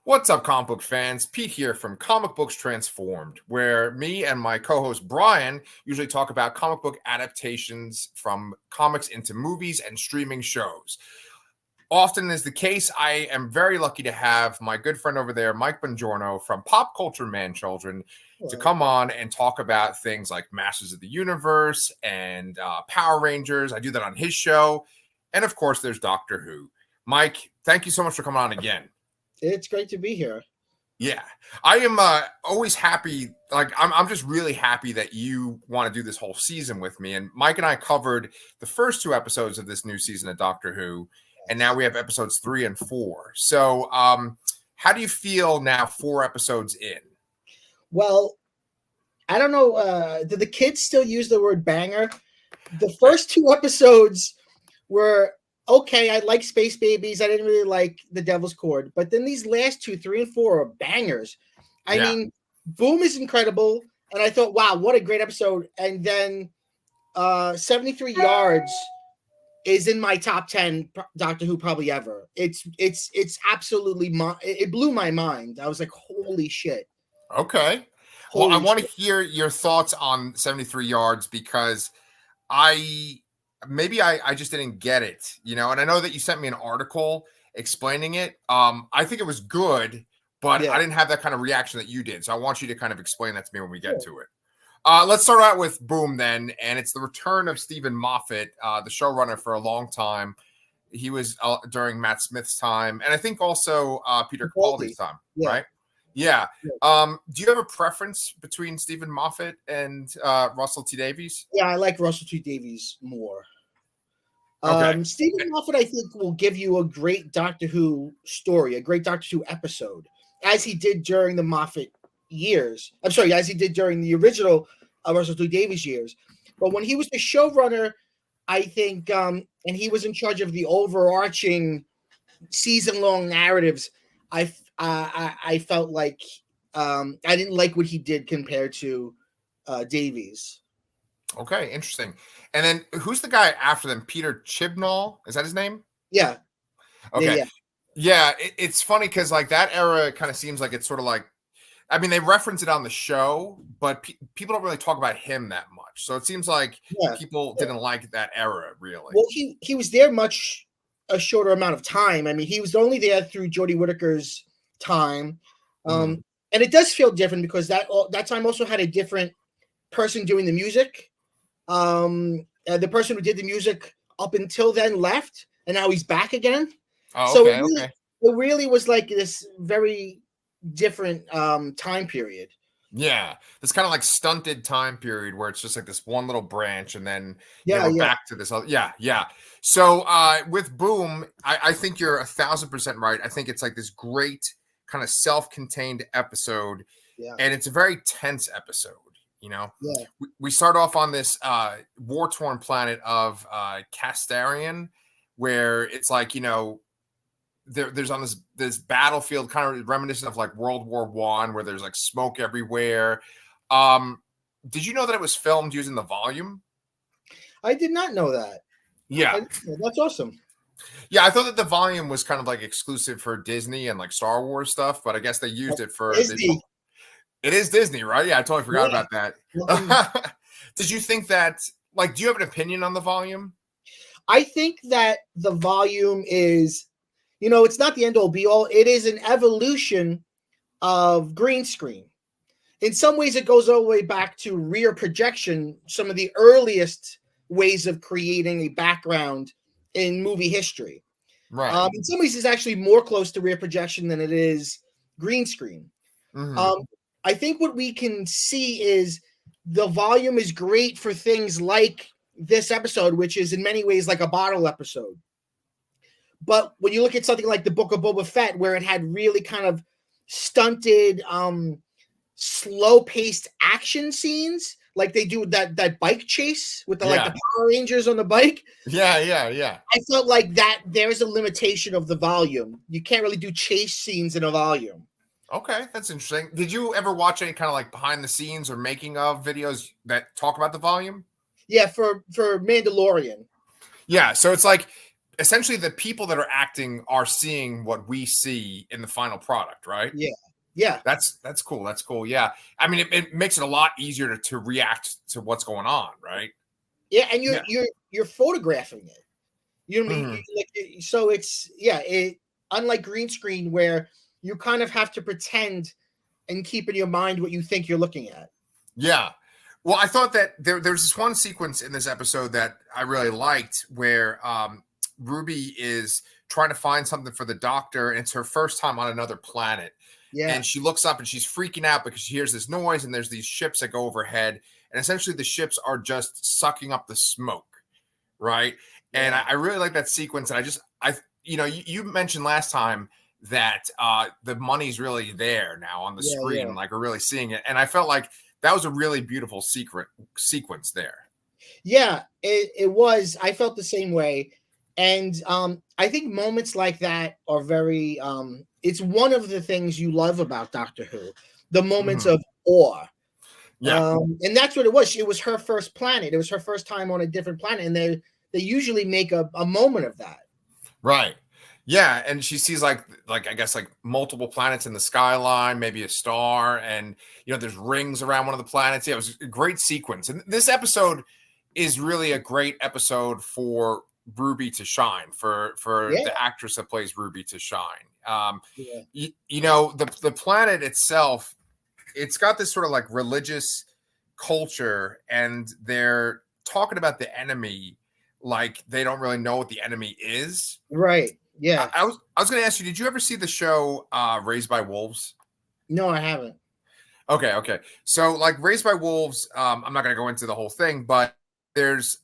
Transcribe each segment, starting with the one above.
What's up, comic book fans? Pete here from Comic Books Transformed, where me and my co-host Brian usually talk about comic book adaptations from comics into movies and streaming shows. Often is the case, I am very lucky to have my good friend over there, Mike Bongiorno from Pop Culture Man Children, to come on and talk about things like Masters of the Universe and Power Rangers. I do that on his show. And of course, there's Doctor Who. Mike, thank you so much for coming on again. It's great to be here. Yeah, I am always happy. I'm just really happy that you want to do this whole season with me. And Mike and I covered the first two episodes of this new season of Doctor Who, and now we have episodes 3 and 4. So, how do you feel now, 4 episodes in? Well, I don't know. Do the kids still use the word banger? The first 2 episodes were okay. I like Space Babies. I didn't really like The Devil's Cord. But then these last 2, 3, and 4 are bangers. I mean, Boom is incredible. And I thought, wow, what a great episode. And then 73 Yards is in my top 10 Doctor Who probably ever. It's absolutely, it blew my mind. I was like, holy shit. Okay. Well, I want to hear your thoughts on 73 Yards because I just didn't get it, and I know that you sent me an article explaining it. I think it was good, but I didn't have that kind of reaction that you did. So I want you to kind of explain that to me when we get to it. Let's start out with Boom then. And it's the return of Stephen Moffat, the showrunner for a long time. He was during Matt Smith's time. And I think also Peter Capaldi's time, right? Yeah. Do you have a preference between Stephen Moffat and Russell T. Davies? Yeah, I like Russell T. Davies more. Okay. Stephen Moffat, I think, will give you a great Doctor Who story, a great Doctor Who episode, as he did during the Moffat years. I'm sorry, as he did during the original Russell T. Davies years. But when he was the showrunner, I think, and he was in charge of the overarching season-long narratives, I felt like I didn't like what he did compared to Davies. Okay, interesting. And then who's the guy after them? Peter Chibnall? Is that his name? Yeah. Okay. Yeah, it's funny because like that era kind of seems like it's sort of like, I mean, they reference it on the show, but people don't really talk about him that much. So it seems like people didn't like that era, really. Well, he was there a shorter amount of time. I mean, he was only there through Jodie Whittaker's time. And it does feel different because that time also had a different person doing the music. The person who did the music up until then left, and now he's back again. So it really was like this very different time period. Yeah, this kind of like stunted time period where it's just like this one little branch, and then we're back to this other. Yeah. So with Boom, I think you're 1,000% right. I think it's like this great kind of self-contained episode, and it's a very tense episode. We start off on this war-torn planet of Castarian, where it's like there's on this battlefield kind of reminiscent of like World War I, where there's like smoke everywhere. Did you know that it was filmed using the volume? I did not know that. Yeah, that's awesome. Yeah, I thought that the volume was kind of like exclusive for Disney and like Star Wars stuff, but I guess they used it for Disney. It is Disney, right? Yeah, I totally forgot about that. Did you think that, like, do you have an opinion on the volume? I think that the volume is, it's not the end all be all. It is an evolution of green screen. In some ways, it goes all the way back to rear projection, some of the earliest ways of creating a background in movie history. Right. In some ways, it's actually more close to rear projection than it is green screen. I think what we can see is the volume is great for things like this episode, which is in many ways like a bottle episode. But when you look at something like the Book of Boba Fett, where it had really kind of stunted, slow-paced action scenes, like they do that bike chase with the Power Rangers on the bike. Yeah. I felt like that there's a limitation of the volume. You can't really do chase scenes in a volume. Okay, that's interesting. Did you ever watch any kind of like behind the scenes or making of videos that talk about the volume? Yeah, for Mandalorian. Yeah, so it's like essentially the people that are acting are seeing what we see in the final product, right? Yeah. That's cool. That's cool. Yeah. I mean, it makes it a lot easier to react to what's going on, right? Yeah, and Yeah. you're photographing it. You know what I mean? Mhm. So it's unlike green screen where you kind of have to pretend and keep in your mind what you think you're looking at. Yeah. Well, I thought that there's this one sequence in this episode that I really liked where Ruby is trying to find something for the doctor, and it's her first time on another planet. Yeah. And she looks up and she's freaking out because she hears this noise, and there's these ships that go overhead, and essentially the ships are just sucking up the smoke, right? And Yeah. I really like that sequence. And you mentioned last time that the money's really there now on the screen, Yeah. like we're really seeing it. And I felt like that was a really beautiful sequence there. Yeah, it was. I felt the same way. And I think moments like that are very it's one of the things you love about Doctor Who, the moments Mhm. of awe. Yeah. And that's what it was. It was her first planet. It was her first time on a different planet, and they usually make a moment of that. Right. Yeah, and she sees like I guess like multiple planets in the skyline, maybe a star, and there's rings around one of the planets. Yeah, it was a great sequence. And this episode is really a great episode for Ruby to shine, for Yeah. the actress that plays Ruby to shine. Yeah. The planet itself, it's got this sort of like religious culture, and they're talking about the enemy like they don't really know what the enemy is. Right. Yeah. I was going to ask you, did you ever see the show Raised by Wolves? No, I haven't. Okay. So like Raised by Wolves, I'm not going to go into the whole thing, but there's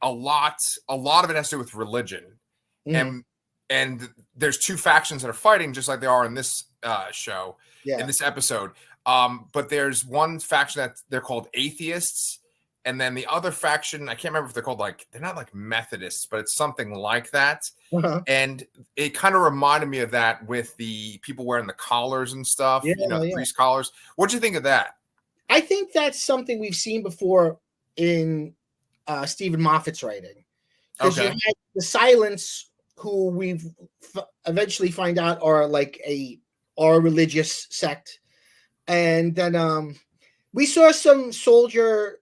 a lot of it has to do with religion. Mhm. And there's two factions that are fighting just like they are in this show, Yeah. in this episode. But there's one faction that they're called atheists, and then the other faction, I can't remember if they're called they're not like Methodists, but it's something like that. Uh-huh. And it kind of reminded me of that with the people wearing the collars and stuff, Yeah. the priest collars. What'd you think of that? I think that's something we've seen before in Stephen Moffat's writing, because you Okay. had the Silence, who we've eventually find out are like a religious sect, and then we saw some soldier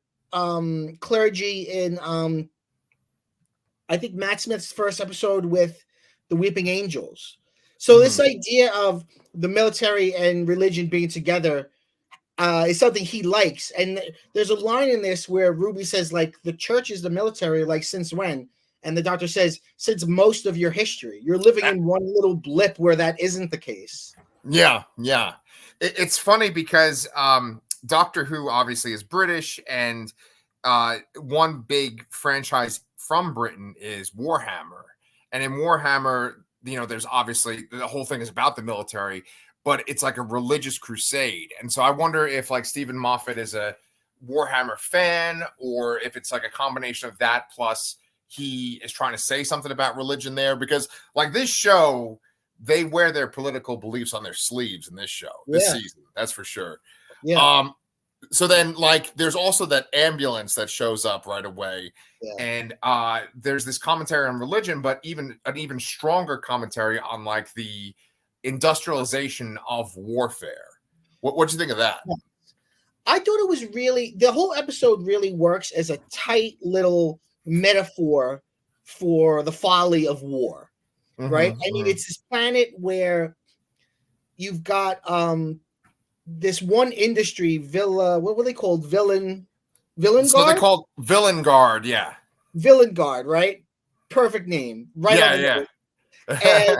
clergy in I think Matt Smith's first episode with the Weeping Angels. So this idea of the military and religion being together is something he likes. And there's a line in this where Ruby says, like, the church is the military, like, since when? And the doctor says, since most of your history. You're living in one little blip where that isn't the case. Yeah. It's funny because Doctor Who obviously is British, and one big franchise from Britain is Warhammer. And in Warhammer, there's obviously the whole thing is about the military, but it's like a religious crusade. And so I wonder if like Stephen Moffat is a Warhammer fan, or if it's like a combination of that plus he is trying to say something about religion there, because like this show, they wear their political beliefs on their sleeves in this show, this season. That's for sure. Yeah. So then like there's also that ambulance that shows up right away. Yeah. And there's this commentary on religion, but an even stronger commentary on like the industrialization of warfare. What'd you think of that? I thought it was really, the whole episode really works as a tight little metaphor for the folly of war, right? I mean, it's this planet where you've got this one industry, what were they called? Villain So they're Guard? called Villain Guard, yeah. Villain Guard, right? Perfect name. Right. Yeah. And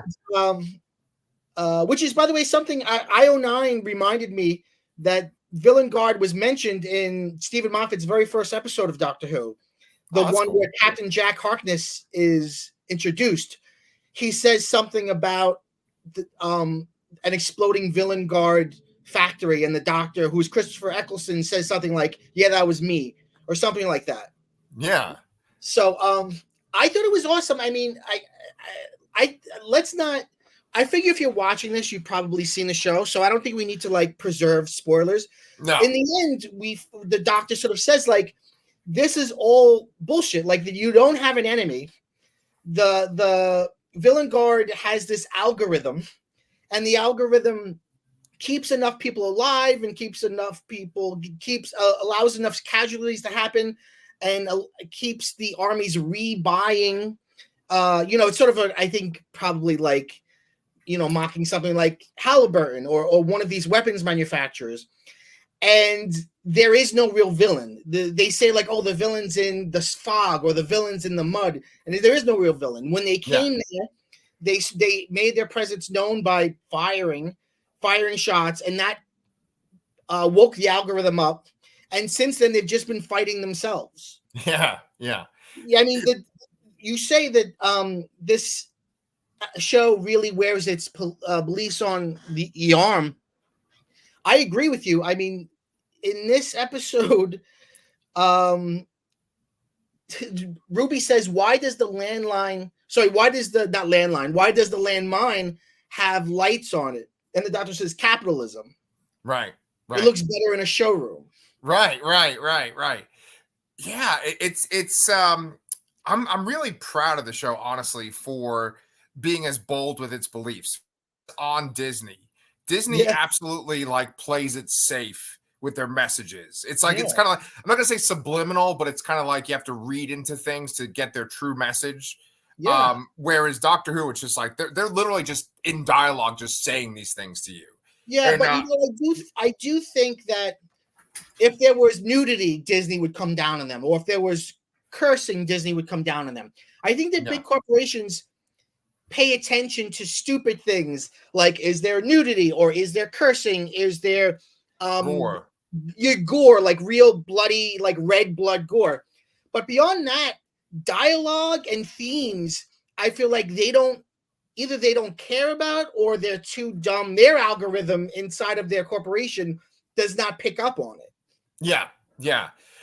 which is, by the way, something IO9 reminded me that Villain Guard was mentioned in Stephen Moffat's very first episode of Doctor Who, the one cool. where Captain Jack Harkness is introduced. He says something about an exploding Villain Guard factory, and the Doctor, who's Christopher Eccleston, says something like, "Yeah, that was me," or something like that. Yeah. So I thought it was awesome. I mean, I let's not. I figure if you're watching this, you've probably seen the show, so I don't think we need to like preserve spoilers. No. In the end, the doctor sort of says like, this is all bullshit. Like, that you don't have an enemy. the villain guard has this algorithm, and the algorithm keeps enough people alive and keeps allows enough casualties to happen, and keeps the armies rebuying. It's sort of I think probably like, mocking something like Halliburton or one of these weapons manufacturers. And there is no real villain. They say like, oh, the villain's in the fog or the villain's in the mud, and there is no real villain. When they came there, they made their presence known by firing shots, and that woke the algorithm up. And since then, they've just been fighting themselves. Yeah. I mean, you say that this show really wears its beliefs on the arm. I agree with you. I mean, in this episode, Ruby says, why does the landmine have lights on it? And the doctor says, capitalism. Right. It looks better in a showroom. Right. Yeah, it's I'm really proud of the show, honestly, for being as bold with its beliefs on Disney. Disney absolutely like plays it safe with their messages. It's like, it's kind of like, I'm not gonna say subliminal, but it's kind of like you have to read into things to get their true message. Whereas Doctor Who, it's just like they're literally just in dialogue, just saying these things to you. Yeah, but I do think that if there was nudity, Disney would come down on them, or if there was cursing, Disney would come down on them. I think that big corporations pay attention to stupid things like, is there nudity, or is there cursing, is there gore, like real bloody, like red blood gore. But beyond that, dialogue and themes, I feel like they don't care about, or they're too dumb. Their algorithm inside of their corporation does not pick up on it. Yeah.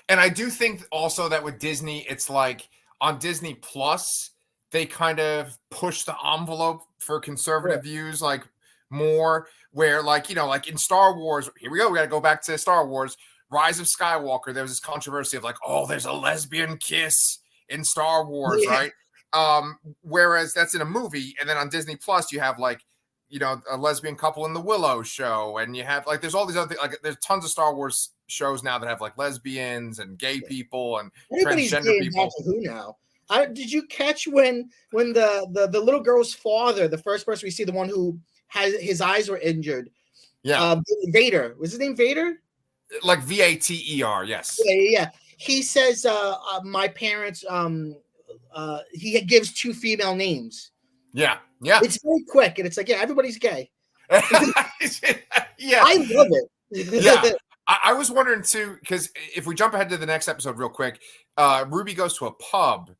And I do think also that with Disney, it's like on Disney Plus, they kind of push the envelope for conservative views, like more, where like, like in Star Wars, here we go. We got to go back to Star Wars, Rise of Skywalker. There was this controversy of like, oh, there's a lesbian kiss in Star Wars, right? Whereas that's in a movie. And then on Disney Plus, you have like, a lesbian couple in the Willow show. And you have like, there's all these other things. Like there's tons of Star Wars shows now that have like lesbians and gay people and transgender people. Who now? Did you catch when the little girl's father, the first person we see, the one who has his eyes were injured? Vader. Was his name Vader? Like Vater, yes. Yeah. He says, my parents, he gives two female names. Yeah. It's very quick, and it's like, everybody's gay. Yeah. I love it. Yeah. I was wondering too, because if we jump ahead to the next episode real quick, Ruby goes to a pub,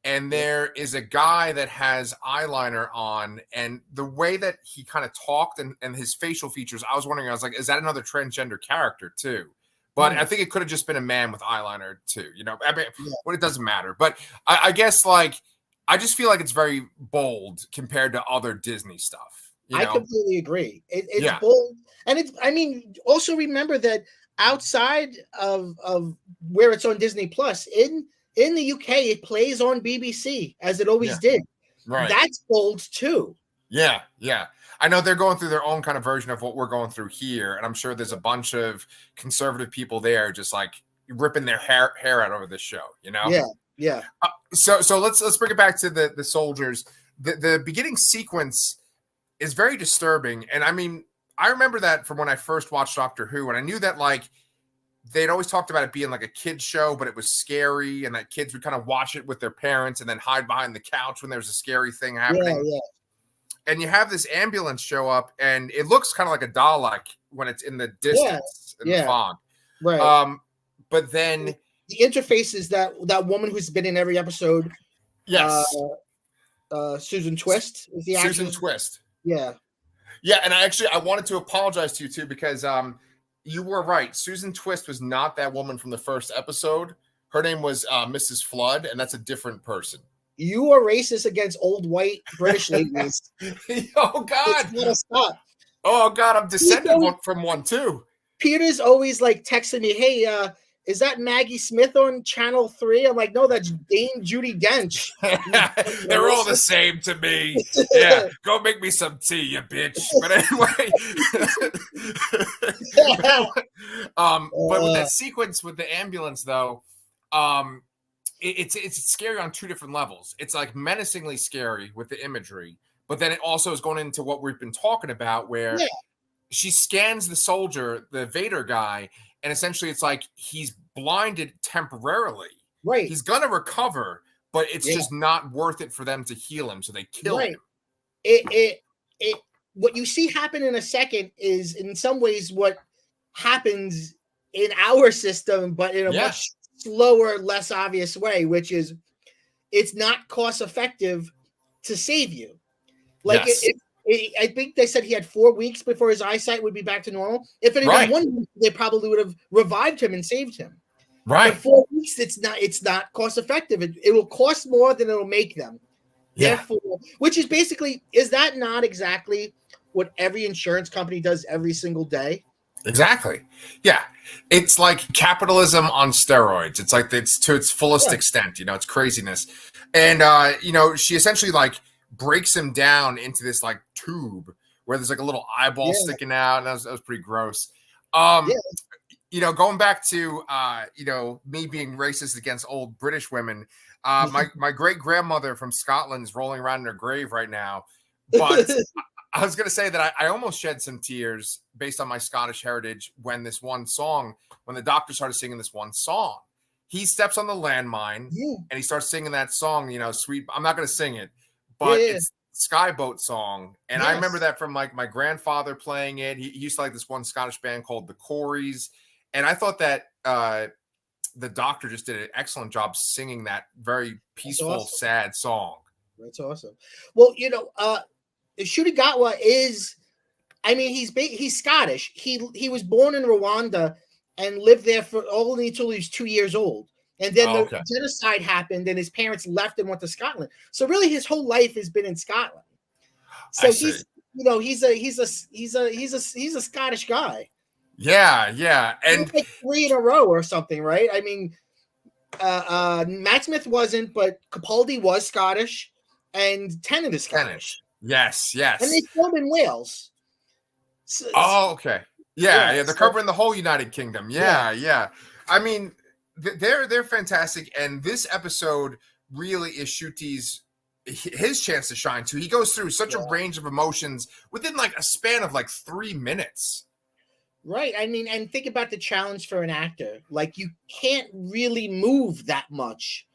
and there is a guy that has eyeliner on, and the way that he kind of talked and his facial features, I was wondering, I was like, is that another transgender character too? But I think it could have just been a man with eyeliner too. I mean, it doesn't matter. But I guess like, I just feel like it's very bold compared to other Disney stuff. I completely agree. It's bold. And also remember that outside of where it's on Disney Plus, in the UK, it plays on BBC as it always did. Right. That's bold too. Yeah. I know they're going through their own kind of version of what we're going through here, and I'm sure there's a bunch of conservative people there just like ripping their hair out over this show. Yeah. So let's bring it back to the soldiers. The beginning sequence is very disturbing, and I mean, I remember that from when I first watched Doctor Who, and I knew that like they'd always talked about it being like a kid's show, but it was scary, and that kids would kind of watch it with their parents and then hide behind the couch when there's a scary thing happening. Yeah. And you have this ambulance show up, and it looks kind of like a Dalek when it's in the distance in the fog. Right. But then the interface is that woman who's been in every episode. Yes. Susan Twist is the actress. Susan Twist. Yeah. Yeah, and I wanted to apologize to you too, because you were right. Susan Twist was not that woman from the first episode. Her name was Mrs. Flood, and that's a different person. You are racist against old white British ladies. Oh God! It's gotta stop. Oh God! I'm descended from one too. Peter's always like texting me, "Hey, is that Maggie Smith on Channel 3? I'm like, no, that's Dame Judi Dench. They're all the same to me. Yeah, go make me some tea, you bitch. But but with that sequence with the ambulance, though, it's scary on two different levels. It's like menacingly scary with the imagery, but then it also is going into what we've been talking about, where she scans the soldier, the Vader guy, and essentially it's like he's blinded temporarily. Right. He's gonna recover, but it's just not worth it for them to heal him, so they kill him. It what you see happen in a second is in some ways what happens in our system, but in a much slower, less obvious way, which is it's not cost effective to save you. Like I think they said he had 4 weeks before his eyesight would be back to normal. If it had been 1 week, they probably would have revived him and saved him. But 4 weeks, it's not cost effective. It will cost more than it'll make them. Therefore, which is basically, is that not exactly what every insurance company does every single day? Exactly. Yeah. It's like capitalism on steroids. It's like it's to its fullest extent, it's craziness. And she essentially like breaks him down into this like tube where there's like a little eyeball sticking out, and that was pretty gross. Going back to me being racist against old British women, my great grandmother from Scotland is rolling around in her grave right now. But I was going to say that I almost shed some tears based on my Scottish heritage when the doctor started singing this one song. He steps on the landmine and he starts singing that song, sweet. I'm not going to sing it, but it's Skyboat song. And I remember that from like my grandfather playing it. He used to like this one Scottish band called the Corries. And I thought that the doctor just did an excellent job singing that very peaceful, sad song. That's awesome. Well, Shutigatwa is, he's Scottish. He was born in Rwanda and lived there for only until he was 2 years old. And then the genocide happened, and his parents left and went to Scotland. So really, his whole life has been in Scotland. So he's a Scottish guy. Yeah, and like 3 in a row or something, right? I mean, Matt Smith wasn't, but Capaldi was Scottish, and Tennant is Scottish. Yes. And they filmed in Wales. Okay. Yeah. They're covering the whole United Kingdom. Yeah. I mean, they're fantastic, and this episode really is his chance to shine too. He goes through such a range of emotions within like a span of like 3 minutes. Right. I mean, and think about the challenge for an actor. Like, you can't really move that much,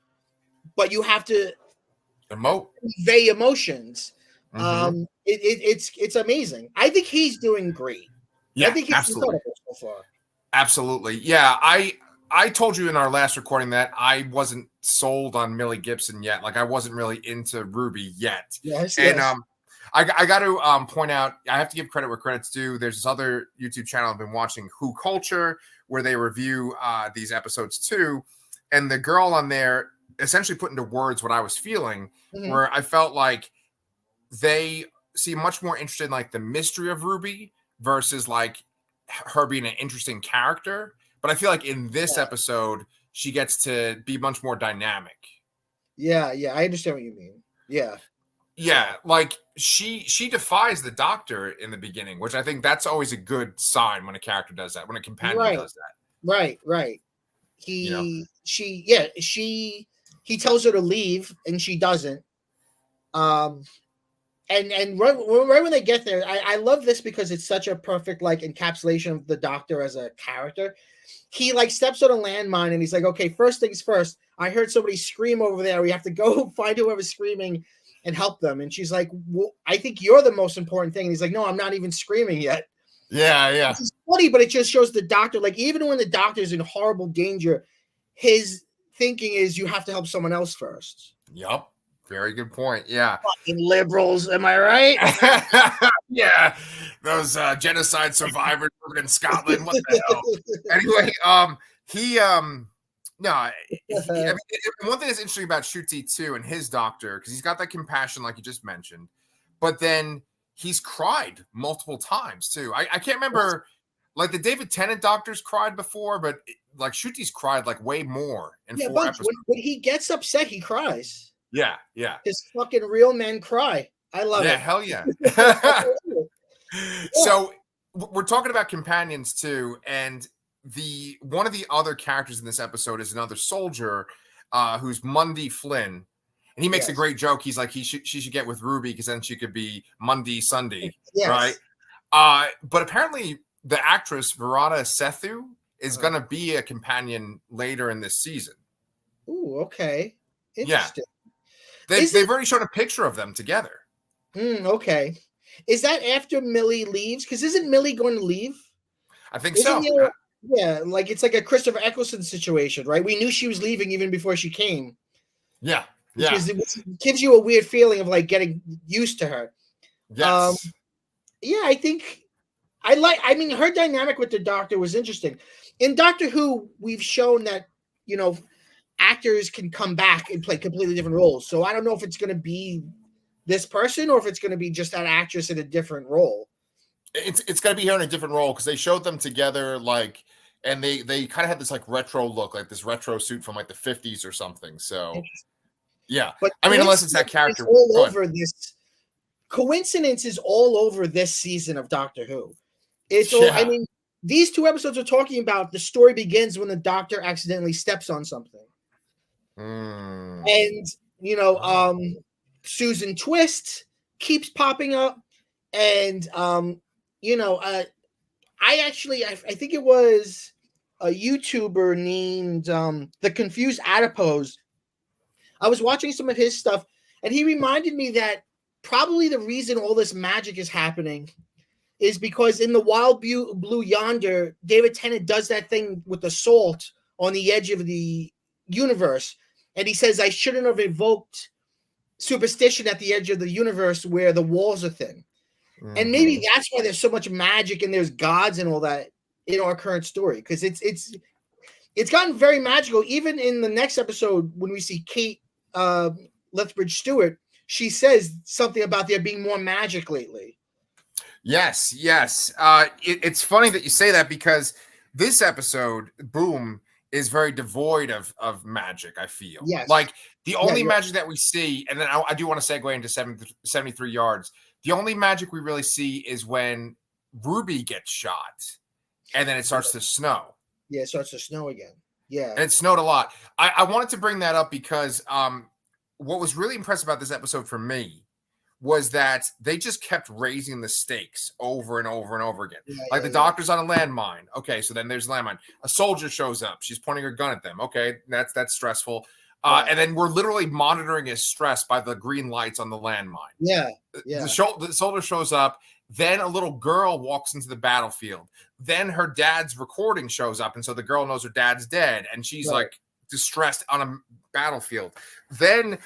but you have to convey emotions. Mm-hmm. It's amazing. I think he's doing great. Yeah, I think he's incredible so far. Absolutely. Yeah. I told you in our last recording that I wasn't sold on Millie Gibson yet. Like, I wasn't really into Ruby yet. Yes. I got to point out, I have to give credit where credit's due. There's this other YouTube channel I've been watching, Who Culture, where they review these episodes too. And the girl on there essentially put into words what I was feeling, where I felt like they seem much more interested in like the mystery of Ruby versus like her being an interesting character. But I feel like in this episode, she gets to be much more dynamic. Yeah, I understand what you mean. Yeah, like she defies the doctor in the beginning, which I think that's always a good sign when a character does that, when a companion does that. Right. He tells her to leave and she doesn't. And right when they get there, I love this because it's such a perfect like encapsulation of the doctor as a character. He like steps on a landmine and he's like, okay, first things first. I heard somebody scream over there. We have to go find whoever's screaming and help them. And she's like, well, I think you're the most important thing. And he's like, no, I'm not even screaming yet. Yeah. It's funny, but it just shows the doctor, like, even when the doctor's in horrible danger, his thinking is you have to help someone else first. Yep. Very good point. Yeah. Fucking liberals. Am I right? Yeah. Those genocide survivors living in Scotland. What the hell? Anyway, one thing that's interesting about Shuti too and his doctor, because he's got that compassion like you just mentioned, but then he's cried multiple times too. I can't remember Like the David Tennant doctors cried before, but like Shooty's cried like way more in 4 but episodes. when he gets upset, he cries. Yeah, yeah. His fucking real men cry. I love it. Yeah, hell yeah. So we're talking about companions too, and one of the other characters in this episode is another soldier who's Mundy Flynn. And he makes a great joke. He's like, she should get with Ruby because then she could be Mundy Sunday, right? But apparently the actress Verana Sethu is going to be a companion later in this season. Ooh, okay. Interesting. Yeah. They've already shown a picture of them together. Okay. Is that after Millie leaves? Because isn't Millie going to leave? I think so. Yeah, like it's like a Christopher Eccleston situation, right? We knew she was leaving even before she came. Yeah. Yeah. Because it gives you a weird feeling of like getting used to her. Yes. Yeah, I think her dynamic with the Doctor was interesting. In Doctor Who, we've shown that, actors can come back and play completely different roles. So I don't know if it's going to be this person or if it's going to be just that actress in a different role. It's going to be her in a different role because they showed them together, like, and they kind of had this like retro look, like this retro suit from like the 50s or something. So yeah, but I mean, unless it's that character. All over this coincidence is all over this season of Doctor Who. It's all. I mean, these 2 episodes are talking about the story begins when the Doctor accidentally steps on something, and Susan Twist keeps popping up, and I think it was a YouTuber named The Confused Adipose. I was watching some of his stuff, and he reminded me that probably the reason all this magic is happening is because in the Wild Blue Yonder, David Tennant does that thing with the salt on the edge of the universe. And he says, I shouldn't have invoked superstition at the edge of the universe where the walls are thin. Mm-hmm. And maybe that's why there's so much magic and there's gods and all that in our current story. Because it's gotten very magical. Even in the next episode, when we see Kate Lethbridge Stewart, she says something about there being more magic lately. Yes. It's funny that you say that because this episode, Boom, is very devoid of magic, I feel. Yes. Like the only magic that we see, and then I do want to segue into 73 yards. The only magic we really see is when Ruby gets shot and then it starts to snow. Yeah, it starts to snow again. Yeah. And it snowed a lot. I wanted to bring that up because what was really impressive about this episode for me was that they just kept raising the stakes over and over and over again. The doctor's on a landmine. Okay, so then there's a landmine. A soldier shows up. She's pointing her gun at them. Okay, that's stressful. And then we're literally monitoring his stress by the green lights on the landmine. Yeah. The soldier shows up. Then a little girl walks into the battlefield. Then her dad's recording shows up. And so the girl knows her dad's dead. And she's like distressed on a battlefield. Then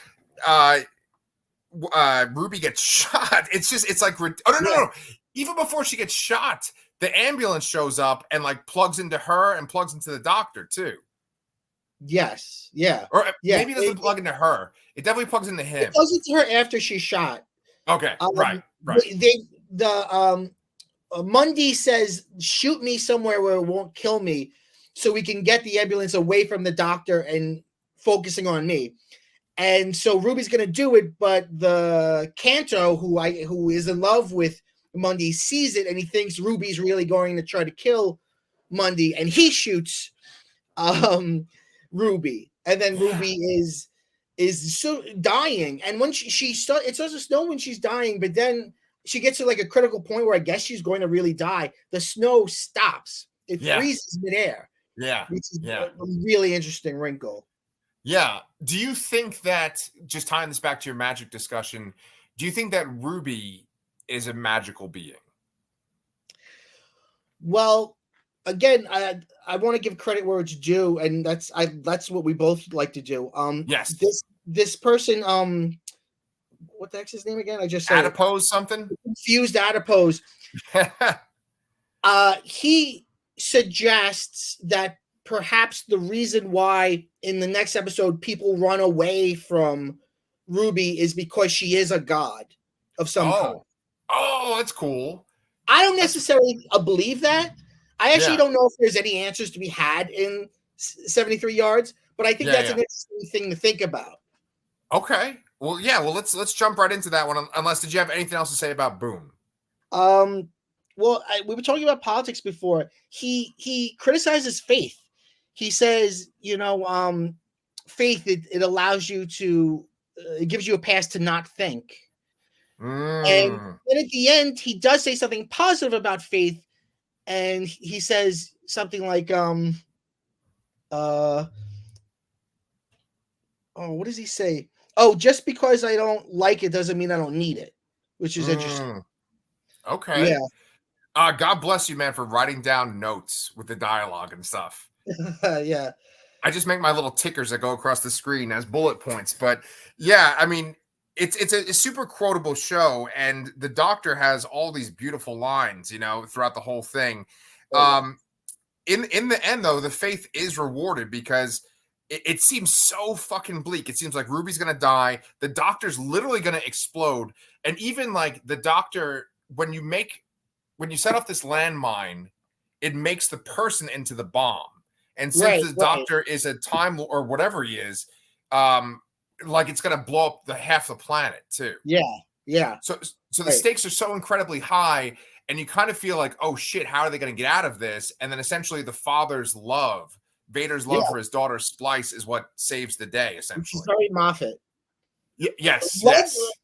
Ruby gets shot. It's like, oh, no. Even before she gets shot, the ambulance shows up and like plugs into her and plugs into the doctor too. Yes. Yeah. Or maybe it doesn't plug into her. It definitely plugs into him. It plugs into her after she's shot. Okay. Right. Mundy says, shoot me somewhere where it won't kill me so we can get the ambulance away from the doctor and focusing on me. And so Ruby's going to do it, but the Canto, who is in love with Mundy, sees it and he thinks Ruby's really going to try to kill Mundy, and he shoots Ruby, and then Ruby is so dying. And when she starts, it starts to snow when she's dying, but then she gets to like a critical point where I guess she's going to really die. The snow stops; it freezes midair. Yeah, which is a really interesting wrinkle. Yeah. Do you think that, just tying this back to your magic discussion, do you think that Ruby is a magical being? Well, again, I want to give credit where it's due, and that's what we both like to do. Yes. This person, what the heck's his name again? I just said Adipose something. Confused Adipose. He suggests that perhaps the reason why in the next episode people run away from Ruby is because she is a god of some kind. Oh, that's cool. I don't necessarily believe that. I actually don't know if there's any answers to be had in 73 yards, but I think that's an interesting thing to think about. Okay. Well, yeah. Well, let's jump right into that one. Unless, did you have anything else to say about Boom? Well, we were talking about politics before. He criticizes faith. He says, faith, it allows you to, it gives you a pass to not think. And then at the end, he does say something positive about faith, and he says something like, what does he say? Oh, just because I don't like it doesn't mean I don't need it, which is interesting. Okay. Yeah. God bless you, man, for writing down notes with the dialogue and stuff. Yeah. I just make my little tickers that go across the screen as bullet points. But yeah, I mean, it's a super quotable show, and the Doctor has all these beautiful lines, throughout the whole thing. In the end, though, the faith is rewarded because it seems so fucking bleak. It seems like Ruby's gonna die. The Doctor's literally gonna explode, and even like the Doctor, when you set off this landmine, it makes the person into the bomb. And since the Doctor is a time or whatever he is, like it's gonna blow up half the planet too. Yeah. So the stakes are so incredibly high, and you kind of feel like, oh shit, how are they gonna get out of this? And then essentially the father's love, Vader's love for his daughter Splice, is what saves the day. Essentially, which is very Moffat. Yes.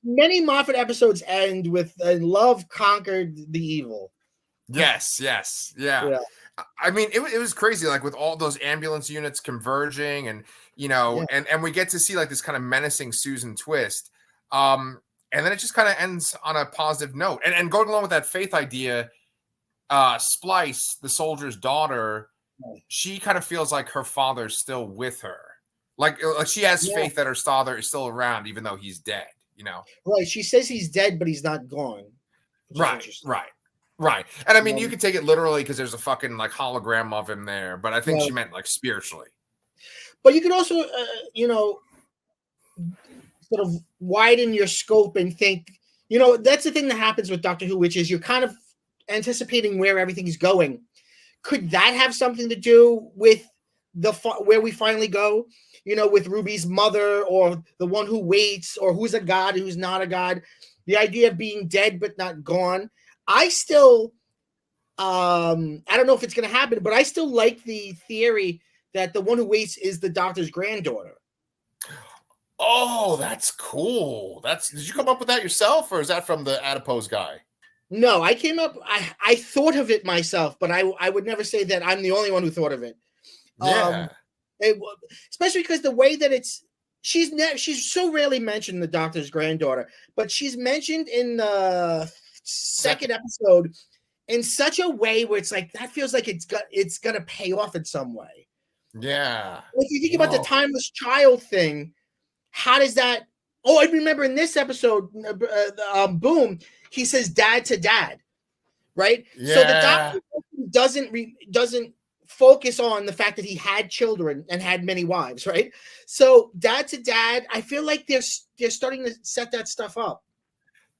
Many Moffat episodes end with love conquered the evil. Yes. Yeah. I mean, it was crazy, like with all those ambulance units converging, and and we get to see like this kind of menacing Susan twist, and then it just kind of ends on a positive note. And going along with that faith idea, Splice, the soldier's daughter, she kind of feels like her father's still with her, like she has faith that her father is still around even though he's dead. Right? She says he's dead, but he's not gone. Right. And I mean, you could take it literally because there's a fucking like hologram of him there, but I think she meant like spiritually. But you could also, sort of widen your scope and think, that's the thing that happens with Doctor Who, which is you're kind of anticipating where everything's going. Could that have something to do with where we finally go? With Ruby's mother, or the one who waits, or who's a god, who's not a god. The idea of being dead but not gone. I still, I don't know if it's going to happen, but I still like the theory that the one who waits is the Doctor's granddaughter. Oh, that's cool. Did you come up with that yourself, or is that from the adipose guy? No, I came up. I thought of it myself, but I would never say that I'm the only one who thought of it. Yeah. Especially because the way that she's so rarely mentioned, the Doctor's granddaughter, but she's mentioned in the second episode in such a way where it's like that feels like it's gonna pay off in some way. Yeah. If you think about the timeless child thing, how does that? Oh, I remember in this episode, Boom, he says dad to dad, right? Yeah. So the Doctor doesn't focus on the fact that he had children and had many wives, right? So dad to dad, I feel like they're starting to set that stuff up.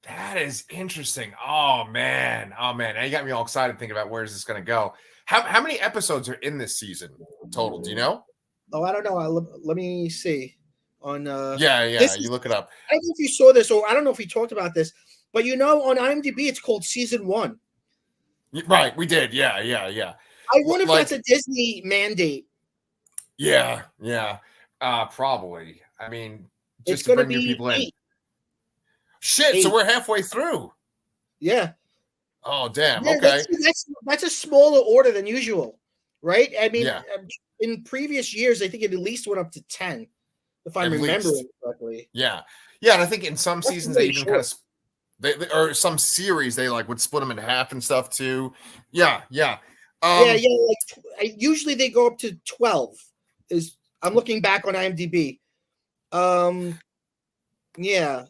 That is interesting. Oh man. Now you got me all excited thinking about where is this going to go. How many episodes are in this season total? Do you know? Oh, I don't know. Let me see. On you look it up. I don't know if you saw this, or I don't know if we talked about this, but on IMDb it's called season 1. Right, we did. Yeah. I wonder if that's a Disney mandate. Yeah. Probably. I mean, just to bring new people 8. In. Shit, 8. So we're halfway through. Yeah. Oh, damn. Yeah, okay. That's a smaller order than usual, right? I mean, in previous years, I think it at least went up to 10, if I'm remembering correctly. Yeah. And I think in some seasons they even kind of, or some series they like would split them in half and stuff too. Yeah. Usually they go up to 12. I'm looking back on IMDb. Yeah.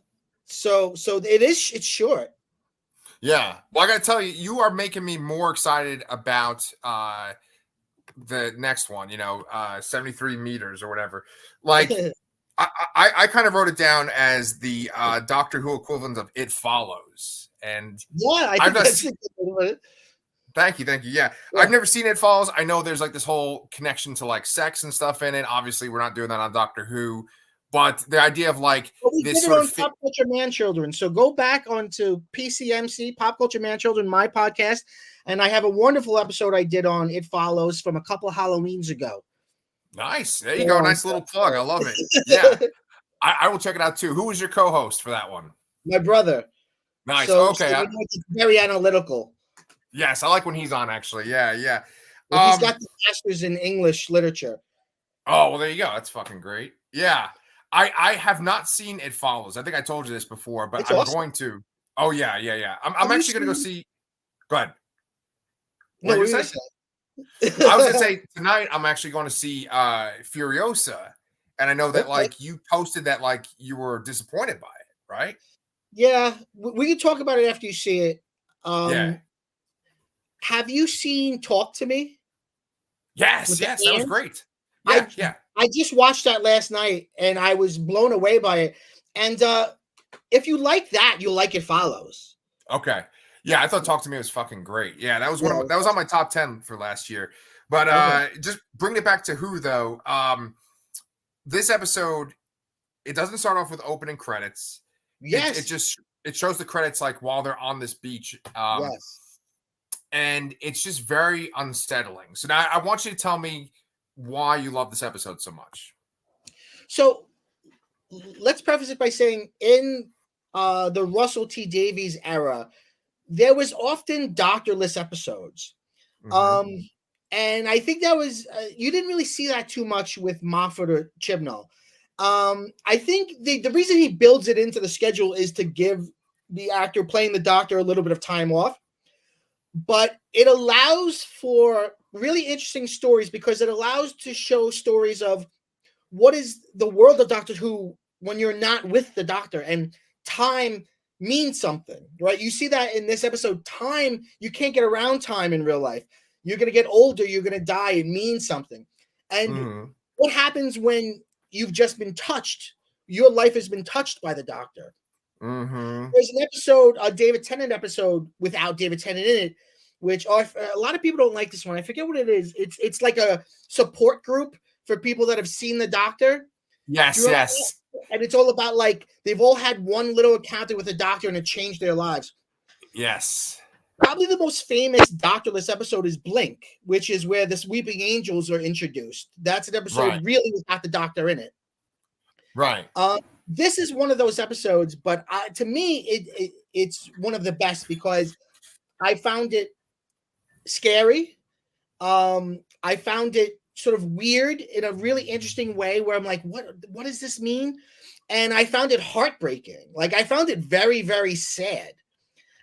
So it's short. Yeah. Well, I got to tell you, you are making me more excited about the next one, 73 meters or whatever. Like, I kind of wrote it down as the Doctor Who equivalent of It Follows. And yeah, I think Thank you. Yeah. I've never seen It Follows. I know there's like this whole connection to like sex and stuff in it. Obviously, we're not doing that on Doctor Who, but the idea of like Well, we this did it sort on of Pop Culture Man Children. So go back onto PCMC, Pop Culture Man Children, my podcast, and I have a wonderful episode I did on It Follows from a couple of Halloweens ago. Nice. There you go. Nice little plug. I love it. Yeah. I will check it out too. Who was your co-host for that one? My brother. Nice. So, Okay. So it's very analytical. Yes, I like when he's on, actually. Yeah. Well, he's got the master's in English literature. Oh, well, there you go. That's fucking great. Yeah. I have not seen It Follows. I think I told you this before, but It's I'm awesome. going to. Oh, yeah. I'm actually going to go see. Go ahead. What were you you say? I was going to say tonight I'm actually going to see Furiosa. And I know that like you posted that like you were disappointed by it, right? Yeah. We can talk about it after you see it. Yeah. Have you seen Talk to Me? Yes, that was great. Yeah. I just watched that last night and I was blown away by it. And if you like that, you'll like It Follows. Okay. Yeah, I thought Talk to Me was fucking great. Yeah, that was that was on my top 10 for last year. But just bringing it back to Who though, this episode, it doesn't start off with opening credits. Yes. It shows the credits like while they're on this beach. Yes. And it's just very unsettling. So now I want you to tell me why you love this episode so much. So let's preface it by saying in the Russell T Davies era, there was often doctorless episodes. Mm-hmm. And I think that was you didn't really see that too much with Moffat or Chibnall. I think the reason he builds it into the schedule is to give the actor playing the doctor a little bit of time off. But it allows for really interesting stories because it allows to show stories of what is the world of Doctor Who when you're not with the doctor, and time means something, right? You see that in this episode. Time, you can't get around time in real life. You're going to get older. You're going to die. It means something. And what happens when you've just been touched? Your life has been touched by the doctor. There's an episode, a David Tennant episode without David Tennant in it, which a lot of people don't like this one. I forget what it is. It's like a support group for people that have seen the doctor. Yes. And it's all about like they've all had one little encounter with the doctor and it changed their lives. Yes. Probably the most famous doctorless episode is Blink, which is where the Weeping Angels are introduced. That's an episode really without the doctor in it. Right. This is one of those episodes, but to me, it's one of the best because I found it scary. I found it sort of weird in a really interesting way where I'm like, what does this mean? And I found it heartbreaking. Like I found it very, very sad.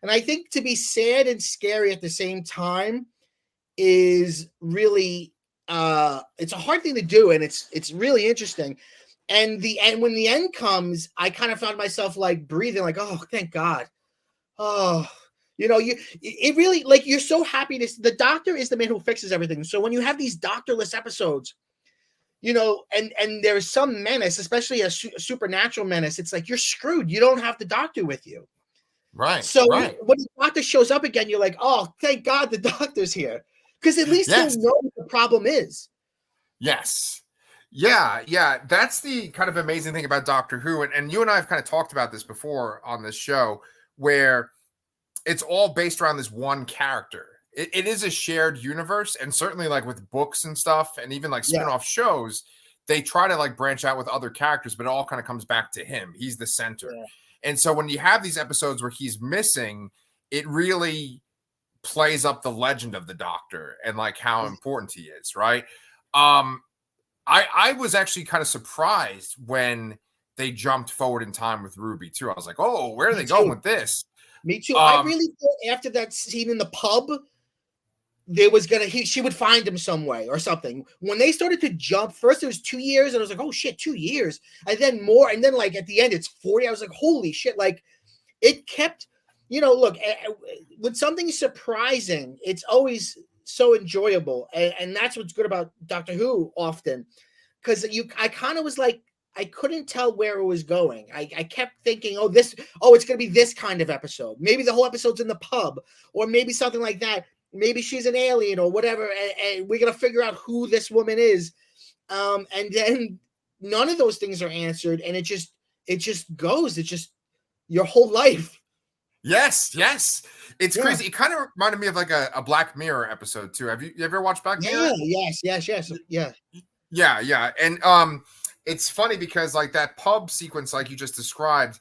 And I think to be sad and scary at the same time is really it's a hard thing to do, and it's really interesting. And when the end comes, I kind of found myself like breathing, like, oh, thank God. Oh, it really, like, you're so happy the doctor is the man who fixes everything. So when you have these doctorless episodes, and there's some menace, especially a supernatural menace, it's like you're screwed. You don't have the doctor with you. Right. So when the doctor shows up again, you're like, oh, thank God the doctor's here. Because at least he'll know what the problem is. Yes. Yeah. That's the kind of amazing thing about Doctor Who. And you and I have kind of talked about this before on this show, where it's all based around this one character. It is a shared universe. And certainly like with books and stuff, and even like spin-off shows, they try to like branch out with other characters, but it all kind of comes back to him. He's the center. Yeah. And so when you have these episodes where he's missing, it really plays up the legend of the Doctor and like how important he is, right? I was actually kind of surprised when they jumped forward in time with Ruby too. I was like, oh, where are they going with this? Me too. I really thought after that scene in the pub, she would find him some way or something. When they started to jump, first it was 2 years, and I was like, oh shit, 2 years, and then more, and then like at the end it's 40. I was like, holy shit! Like it kept, look, when something's surprising, it's always so enjoyable, and that's what's good about Doctor Who often, because I kind of was like, I couldn't tell where it was going. I kept thinking, it's going to be this kind of episode. Maybe the whole episode's in the pub, or maybe something like that. maybe she's an alien or whatever, and we're gonna figure out who this woman is. And then none of those things are answered, and it just goes. It's just your whole life. Yes, yes. It's Yeah. crazy. It kind of reminded me of like a Black Mirror episode too. Have you ever watched Black Mirror? Yes. Yeah. Yeah. And it's funny because like that pub sequence, like you just described,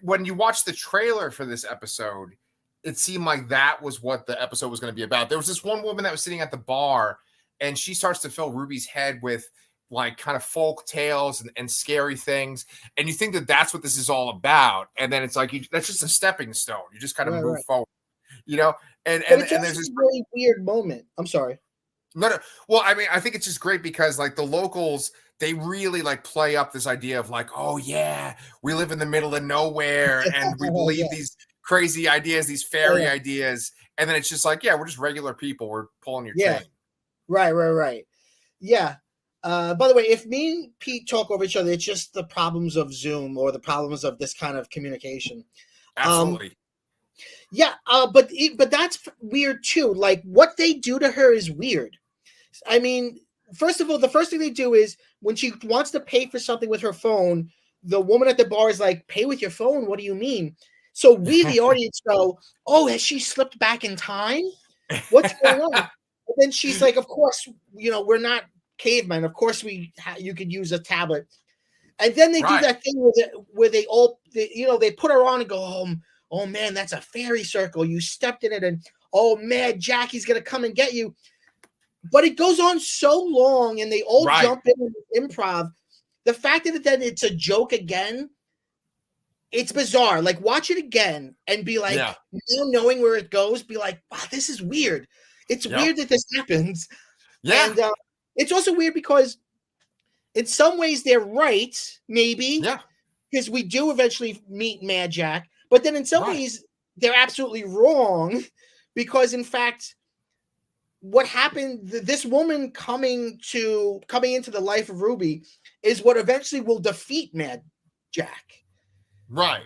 when you watch the trailer for this episode, it seemed like that was what the episode was going to be about. There was this one woman that was sitting at the bar, and she starts to fill Ruby's head with like kind of folk tales and scary things. And you think that that's what this is all about. And then it's like, that's just a stepping stone. You just kind of move forward, you know? And it's there's this really weird moment. I'm sorry. No. Well, I mean, I think it's just great because like the locals, they really like play up this idea of like, oh yeah, we live in the middle of nowhere and we believe these crazy ideas, these fairy ideas. And then it's just like, yeah, we're just regular people. We're pulling your chain. Right. Yeah. By the way, if me and Pete talk over each other, it's just the problems of Zoom or the problems of this kind of communication. Absolutely. But that's weird too. Like what they do to her is weird. I mean, first of all, the first thing they do is when she wants to pay for something with her phone, the woman at the bar is like, "Pay with your phone? What do you mean?" So we, the audience, go, "Oh, has she slipped back in time? What's going on?" And then she's like, "Of course, we're not cavemen. Of course, you could use a tablet." And then they do that thing where they put her on and go, "Oh man, that's a fairy circle. You stepped in it, and oh man, Jackie's gonna come and get you." But it goes on so long, and they all jump in and improv. The fact that then it's a joke again, it's bizarre. Like watch it again and be like, now knowing where it goes, be like, wow, this is weird. It's weird that this happens. Yeah. And it's also weird because in some ways they're right, maybe. Yeah. Because we do eventually meet Mad Jack. But then in some ways they're absolutely wrong because in fact, what happened, this woman coming into the life of Ruby is what eventually will defeat Mad Jack.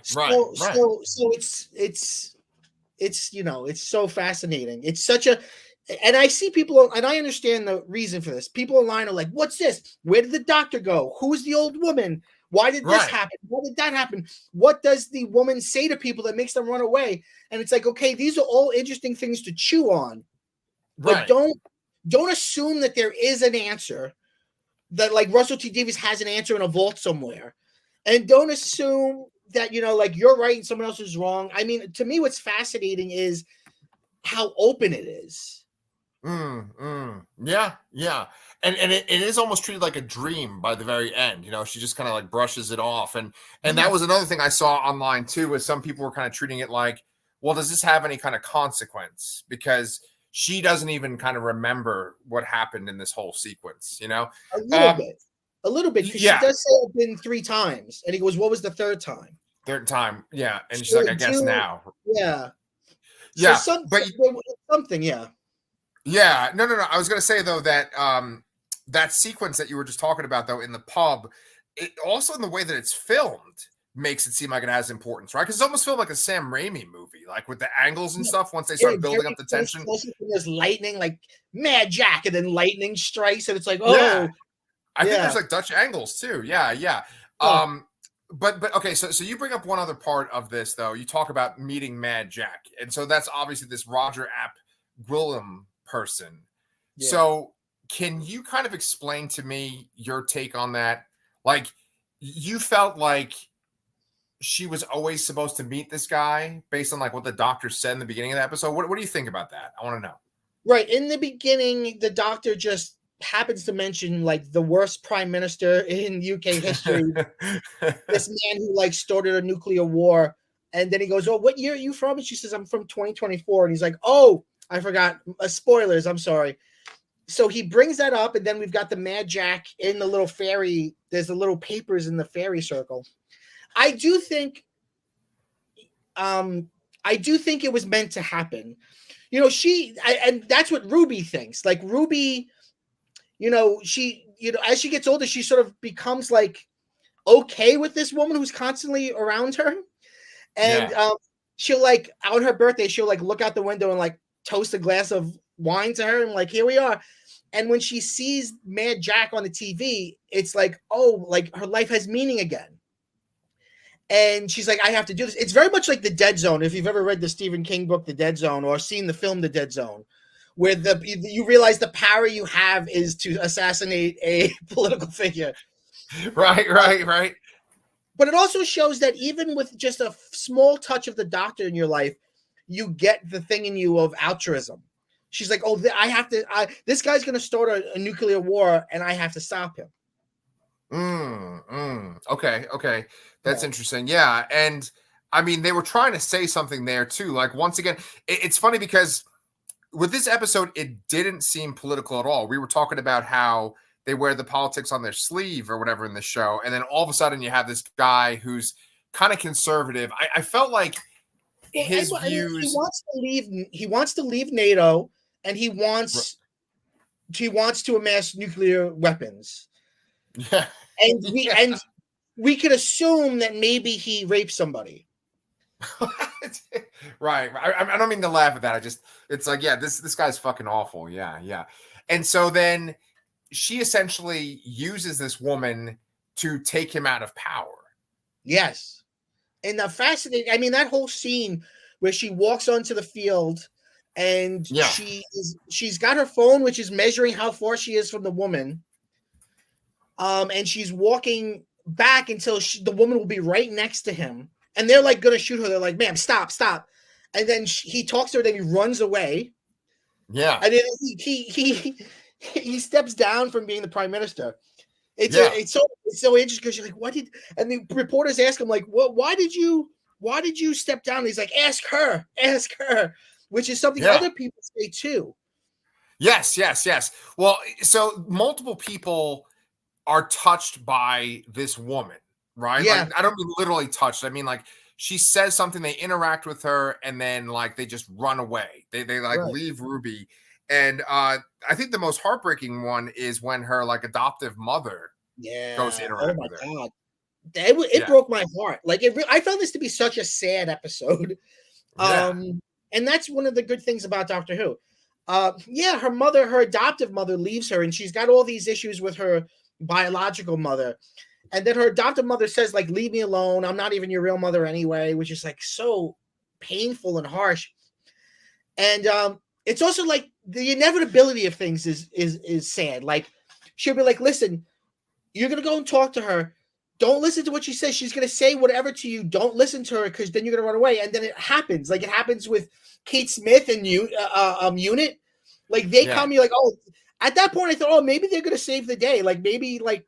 So it's it's so fascinating. It's such a, and I see people, and I understand the reason for this. People online are like, "What's this? Where did the doctor go? Who's the old woman? Why did this happen? Why did that happen? What does the woman say to people that makes them run away?" And it's like, okay, these are all interesting things to chew on, but don't assume that there is an answer. That like Russell T Davies has an answer in a vault somewhere, and don't assume that like you're right and someone else is wrong. I mean, to me, what's fascinating is how open it is. Yeah. And it is almost treated like a dream by the very end. She just kind of like brushes it off. And that was another thing I saw online too, was some people were kind of treating it like, well, does this have any kind of consequence? Because she doesn't even kind of remember what happened in this whole sequence, A little bit, because she does say it's been 3 times. And he goes, what was the third time? Third time, yeah. And she's like, I guess now. Yeah. Yeah. So something, yeah. Yeah. No. I was going to say, though, that that sequence that you were just talking about, though, in the pub, it also in the way that it's filmed makes it seem like it has importance, right? Because it's almost filmed like a Sam Raimi movie, like with the angles and stuff once they start building up the tension. There's lightning, like Mad Jack, and then lightning strikes, and it's like, oh. Yeah. I think there's like Dutch angles, too. Yeah. But okay, so you bring up one other part of this, though. You talk about meeting Mad Jack. And so that's obviously this Roger Ap Gwilym person. Yeah. So can you kind of explain to me your take on that? Like, you felt like she was always supposed to meet this guy based on like what the doctor said in the beginning of the episode. What do you think about that? I want to know. Right. In the beginning, the doctor just happens to mention like the worst prime minister in UK history, this man who like started a nuclear war, and then he goes, "Oh, what year are you from?" And she says, "I'm from 2024." And he's like, "Oh, I forgot. Spoilers. I'm sorry." So he brings that up, and then we've got the Mad Jack in the little fairy. There's the little papers in the fairy circle. I do think it was meant to happen. And that's what Ruby thinks. Like Ruby, she, as she gets older, she sort of becomes like okay with this woman who's constantly around her. And she'll like on her birthday, she'll like look out the window and like toast a glass of wine to her and like, here we are. And when she sees Mad Jack on the TV, it's like, oh, like her life has meaning again. And she's like, I have to do this. It's very much like The Dead Zone. If you've ever read the Stephen King book, The Dead Zone, or seen the film, The Dead Zone, where you realize the power you have is to assassinate a political figure. Right. But it also shows that even with just a small touch of the Doctor in your life, you get the thing in you of altruism. She's like, oh, I have to. This guy's going to start a nuclear war, and I have to stop him. Okay. That's interesting. Yeah. And I mean, they were trying to say something there too. Like, once again, it's funny because with this episode, it didn't seem political at all. We were talking about how they wear the politics on their sleeve or whatever in the show. And then all of a sudden you have this guy who's kind of conservative. I felt like his views. He wants to leave NATO, and he wants to amass nuclear weapons. Yeah. And we could assume that maybe he raped somebody. Right. I don't mean to laugh at that. It's like, yeah, this guy's fucking awful. Yeah. And so then she essentially uses this woman to take him out of power. Yes. And the fascinating, I mean, that whole scene where she walks onto the field and she's got her phone, which is measuring how far she is from the woman. And she's walking back until the woman will be right next to him. And they're like going to shoot her. They're like, ma'am, stop. And then he talks to her, then he runs away. Yeah. And then he steps down from being the prime minister. It's so interesting because you're like, what did, and the reporters ask him like, why did you step down? And he's like, ask her, which is something other people say too. Yes. Well, so multiple people are touched by this woman, right? Yeah. Like, I don't mean literally touched. I mean, like, she says something, they interact with her, and then like they just run away. They leave Ruby. And I think the most heartbreaking one is when her like adoptive mother goes to interact with her. Oh my God. It broke my heart. Like I found this to be such a sad episode. And that's one of the good things about Doctor Who. Her adoptive mother leaves her, and she's got all these issues with her biological mother. And then her adoptive mother says, like, leave me alone. I'm not even your real mother anyway, which is like so painful and harsh. And it's also like the inevitability of things is sad. Like, she'll be like, listen, you're going to go and talk to her. Don't listen to what she says. She's going to say whatever to you. Don't listen to her because then you're going to run away. And then it happens. Like, it happens with Kate Smith and Unit. Like, they come, you're like, oh, at that point, I thought, oh, maybe they're going to save the day. Like, maybe, like,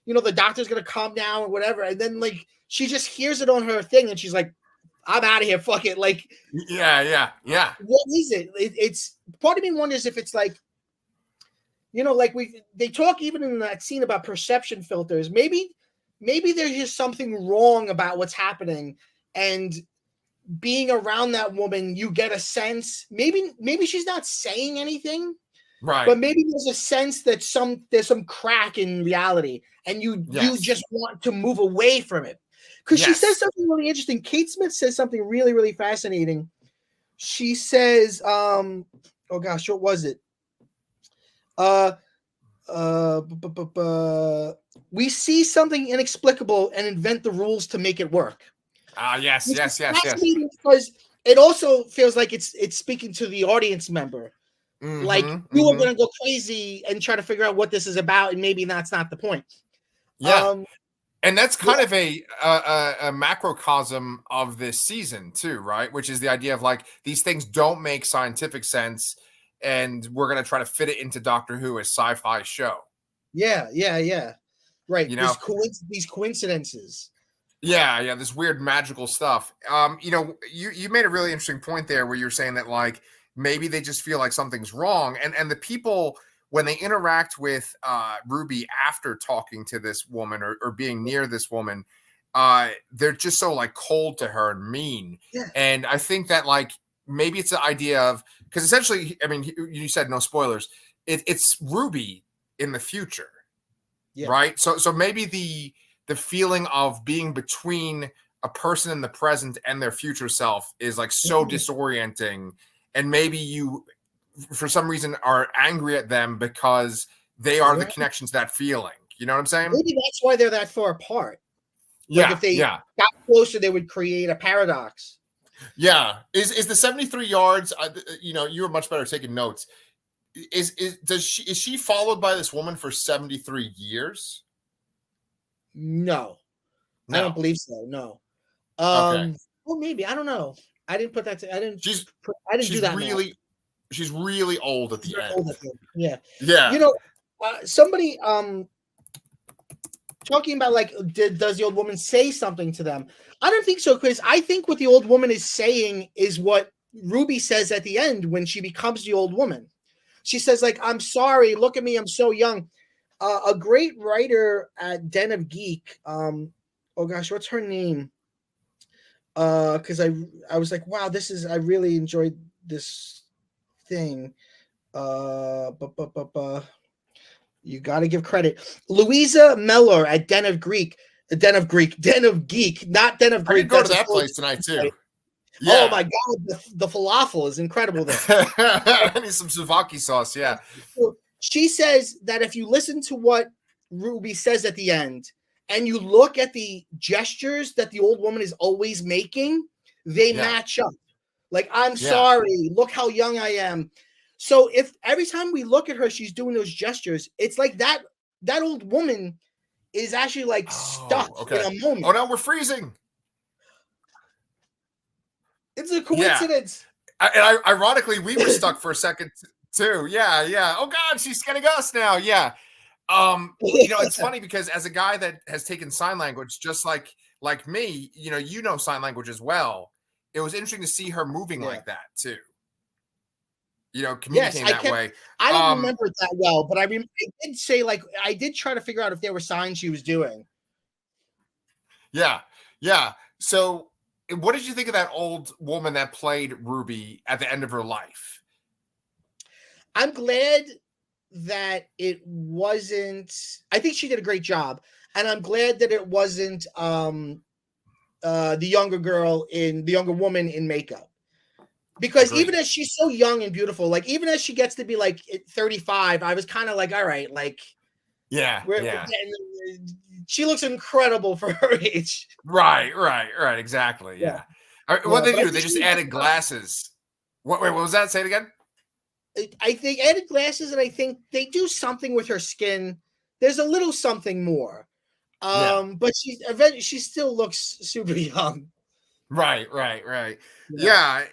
you know, the doctor's going to calm down or whatever. And then, like, she just hears it on her thing and she's like, I'm out of here. Fuck it. Like, yeah. What is it? It's part of me wonders if it's like, you know, like they talk even in that scene about perception filters. Maybe there's just something wrong about what's happening. And being around that woman, you get a sense, maybe she's not saying anything. Right. But maybe there's a sense that there's some crack in reality, and you just want to move away from it. Because she says something really interesting. Kate Smith says something really, really fascinating. She says, oh gosh, what was it? We see something inexplicable and invent the rules to make it work. Yes. Because it also feels like it's speaking to the audience member. Like, you are going to go crazy and try to figure out what this is about, and maybe that's not the point. Yeah. And that's kind of a macrocosm of this season too, right? Which is the idea of like, these things don't make scientific sense, and we're going to try to fit it into Doctor Who, a sci-fi show. Yeah. Right. You know, these coincidences. Yeah. This weird magical stuff. You know, you made a really interesting point there where you're saying that like, maybe they just feel like something's wrong. And the people, when they interact with Ruby after talking to this woman or being near this woman, they're just so like cold to her and mean. Yeah. And I think that like, maybe it's the idea of, because essentially, I mean, you said no spoilers. It's Ruby in the future, right? So maybe the feeling of being between a person in the present and their future self is like so disorienting. and maybe you, for some reason, are angry at them because they are the connection to that feeling. You know what I'm saying? Maybe that's why they're that far apart. Like if they got closer, they would create a paradox. Yeah. Is the 73 yards? You were much better taking notes. Is she followed by this woman for 73 years? No, I don't believe so. No. Okay. Well, maybe, I don't know. I didn't put that. I didn't do that. She's really old at the end. Yeah. Yeah. You know, somebody talking about like, does the old woman say something to them? I don't think so, Chris. I think what the old woman is saying is what Ruby says at the end when she becomes the old woman. She says, like, I'm sorry, look at me, I'm so young. A great writer at Den of Geek, oh gosh, what's her name? Because I was like, wow, I really enjoyed this thing. You got to give credit. Louisa Mellor at Den of Geek, not Den of Greek. I could go to that place tonight too. Yeah. Oh my God, the falafel is incredible there. I need some souvlaki sauce. Yeah. She says that if you listen to what Ruby says at the end and you look at the gestures that the old woman is always making, they match up. Like, I'm sorry, look how young I am. So if every time we look at her, she's doing those gestures, it's like that old woman is actually like stuck in a moment. Oh, no, we're freezing. It's a coincidence. Yeah. And ironically, we were stuck for a second too. Yeah. Oh God, she's getting us now. Yeah. It's funny because as a guy that has taken sign language, just like me, you know sign language as well. It was interesting to see her moving like that too. Communicating that way. I don't remember it that well, but I did say, like, I did try to figure out if there were signs she was doing. Yeah. So what did you think of that old woman that played Ruby at the end of her life? I'm glad that it wasn't. I think she did a great job, and I'm glad that it wasn't the younger woman in makeup. Because even as she's so young and beautiful, like even as she gets to be like 35, I was kind of like, all right, like, she looks incredible for her age. Right, exactly. Yeah. What did they do? They just added glasses. What was that? Say it again. I think added glasses, and I think they do something with her skin. There's a little something more. But she still looks super young. Right. Yeah.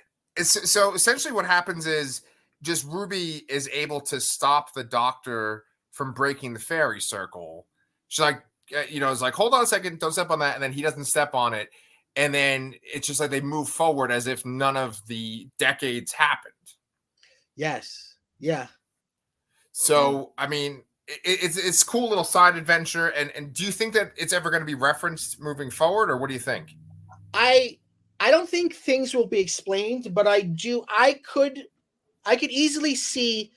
So essentially what happens is just Ruby is able to stop the doctor from breaking the fairy circle. She's like, is like, hold on a second, don't step on that. And then he doesn't step on it. And then it's just like they move forward as if none of the decades happened. Yes. Yeah. So, I mean, it's cool little side adventure. And do you think that it's ever going to be referenced moving forward, or what do you think? I don't think things will be explained, but I could easily see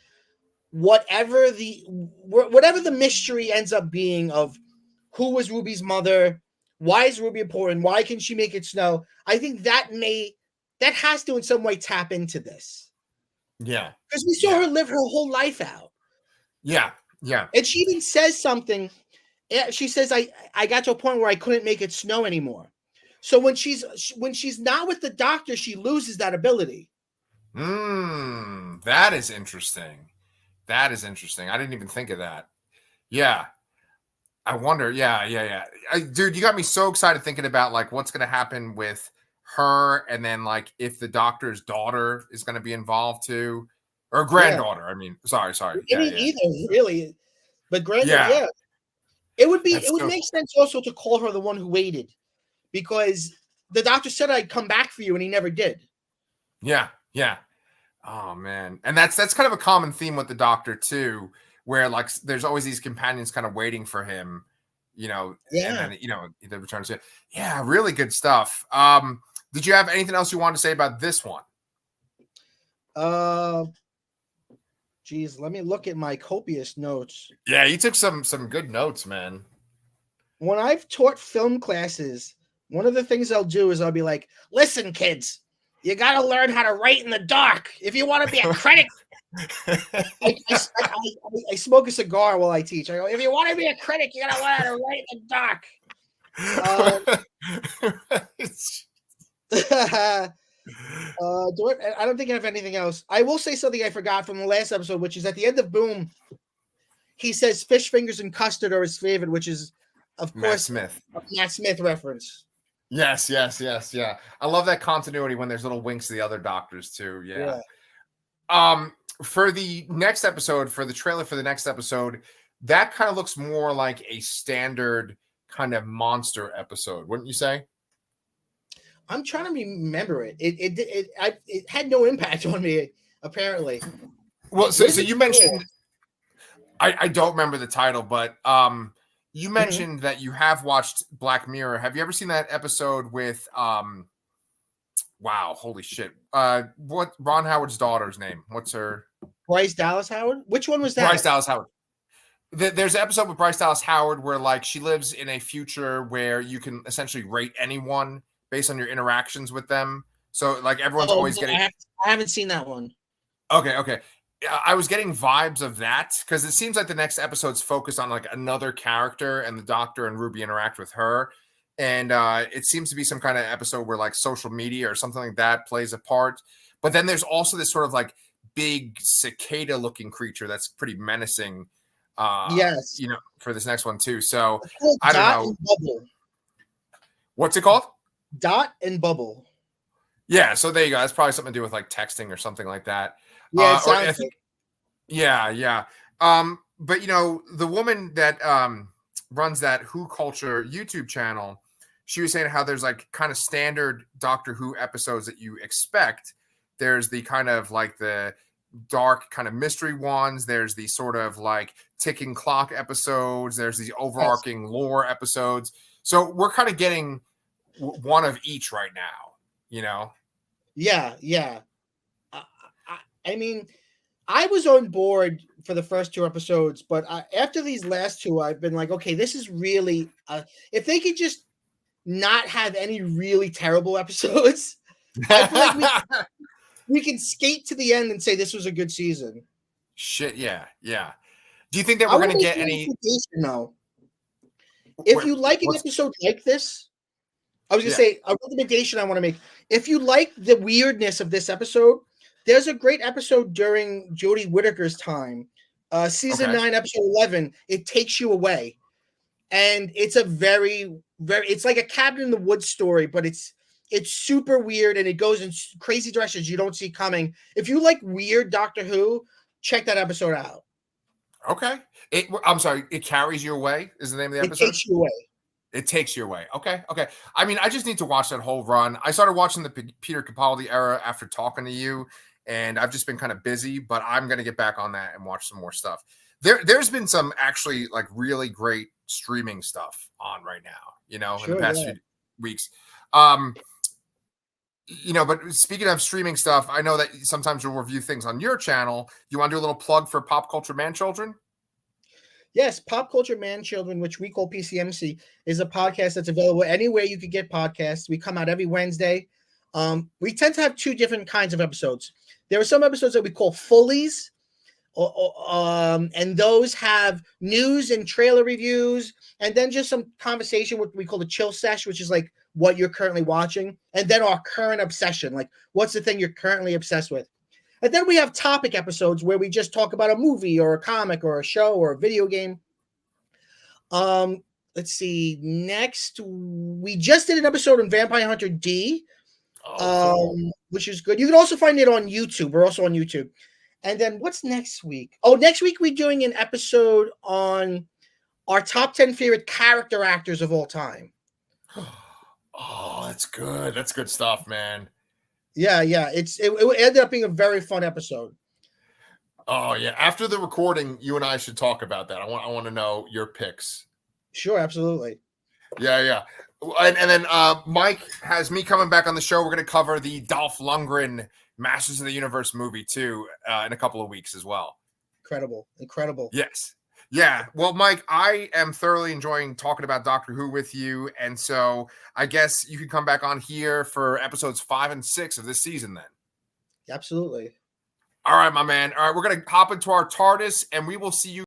whatever the mystery ends up being of who was Ruby's mother, why is Ruby important, why can she make it snow? I think that has to in some way tap into this. Yeah. Because we saw her live her whole life out. Yeah. And she even says something. She says, I got to a point where I couldn't make it snow anymore. So when she's not with the doctor, she loses that ability. That is interesting. I didn't even think of that. Yeah. I wonder. Yeah. Dude, you got me so excited thinking about like what's going to happen with her, and then like if the doctor's daughter is going to be involved too, or granddaughter. I mean, sorry. Either really, but granddaughter. Yeah. It would make sense also to call her the one who waited, because the doctor said I'd come back for you, and he never did. Yeah. Oh man, and that's kind of a common theme with the doctor too, where like there's always these companions kind of waiting for him, and then he returns to really good stuff. Did you have anything else you wanted to say about this one? Geez, let me look at my copious notes. Yeah, you took some good notes, man. When I've taught film classes, one of the things I'll do is I'll be like, listen, kids, You got to learn how to write in the dark if you want to be a critic. I smoke a cigar while I teach. I go, if you want to be a critic, you got to learn how to write in the dark. I don't think I have anything else. I will say something I forgot from the last episode, which is at the end of Boom, he says fish fingers and custard are his favorite, which is, of course, a Matt Smith reference. Yes. Yeah. I love that continuity when there's little winks to the other doctors too. Yeah. For the next episode, for the trailer for the next episode, that kind of looks more like a standard kind of monster episode, wouldn't you say? I'm trying to remember it. It had no impact on me, apparently. Well, so you mentioned, I don't remember the title, but you mentioned that you have watched Black Mirror. Have you ever seen that episode with wow, holy shit. What Ron Howard's daughter's name? What's her? Bryce Dallas Howard? Which one was that? Bryce Dallas Howard. There's an episode with Bryce Dallas Howard where like she lives in a future where you can essentially rate anyone based on your interactions with them. So like everyone's always getting. I haven't seen that one. Okay. I was getting vibes of that because it seems like the next episode's focused on like another character and the doctor and Ruby interact with her. And it seems to be some kind of episode where like social media or something like that plays a part. But then there's also this sort of like big cicada looking creature that's pretty menacing. Yes. For this next one too. So I don't know. What's it called? Dot and Bubble. Yeah. So there you go. That's probably something to do with like texting or something like that. Yeah. Yeah. But the woman that runs that Who Culture YouTube channel, she was saying how there's like kind of standard Doctor Who episodes that you expect. There's the kind of like the dark kind of mystery ones. There's the sort of like ticking clock episodes. There's these overarching lore episodes. So we're kind of getting one of each right now, Yeah. I mean, I was on board for the first two episodes, but after these last two, I've been like, okay, this is really, if they could just not have any really terrible episodes, I feel like we can skate to the end and say this was a good season. Shit, yeah. Do you think that we're going to get any? No. If you like an episode like this, I was going to say a recommendation I want to make. If you like the weirdness of this episode, there's a great episode during Jodie Whittaker's time, season 9, episode 11. It Takes You Away, and it's a very, it's like a cabin in the woods story, but it's super weird and it goes in crazy directions you don't see coming. If you like weird Doctor Who, check that episode out. Okay, I'm sorry. It Carries You Away is the name of the episode. It Takes You Away. It Takes You Away. Okay. I mean, I just need to watch that whole run. I started watching the Peter Capaldi era after talking to you. And I've just been kind of busy, but I'm going to get back on that and watch some more stuff. There's been some actually like really great streaming stuff on right now, in the past few weeks. But speaking of streaming stuff, I know that sometimes you'll review things on your channel. You want to do a little plug for Pop Culture Man Children? Yes, Pop Culture Man Children, which we call PCMC, is a podcast that's available anywhere you could get podcasts. We come out every Wednesday. We tend to have two different kinds of episodes. There are some episodes that we call Fullies, and those have news and trailer reviews, and then just some conversation, what we call the chill sesh, which is like what you're currently watching, and then our current obsession, like what's the thing you're currently obsessed with. And then we have topic episodes where we just talk about a movie or a comic or a show or a video game. Let's see. Next, we just did an episode on Vampire Hunter D. Cool. Which is good. You can also find it on YouTube. We're also on YouTube. And then what's next week? Oh, next week we're doing an episode on our top 10 favorite character actors of all time. Oh, that's good. That's good stuff, man. Yeah. It ended up being a very fun episode. Oh yeah. After the recording, you and I should talk about that. I want to know your picks. Sure, absolutely. Yeah. And then Mike has me coming back on the show. We're going to cover the Dolph Lundgren Masters of the Universe movie too in a couple of weeks as well. Incredible. Yes. Yeah. Well, Mike, I am thoroughly enjoying talking about Doctor Who with you. And so I guess you can come back on here for episodes 5 and 6 of this season then. Absolutely. All right, my man. All right, we're going to hop into our TARDIS and we will see you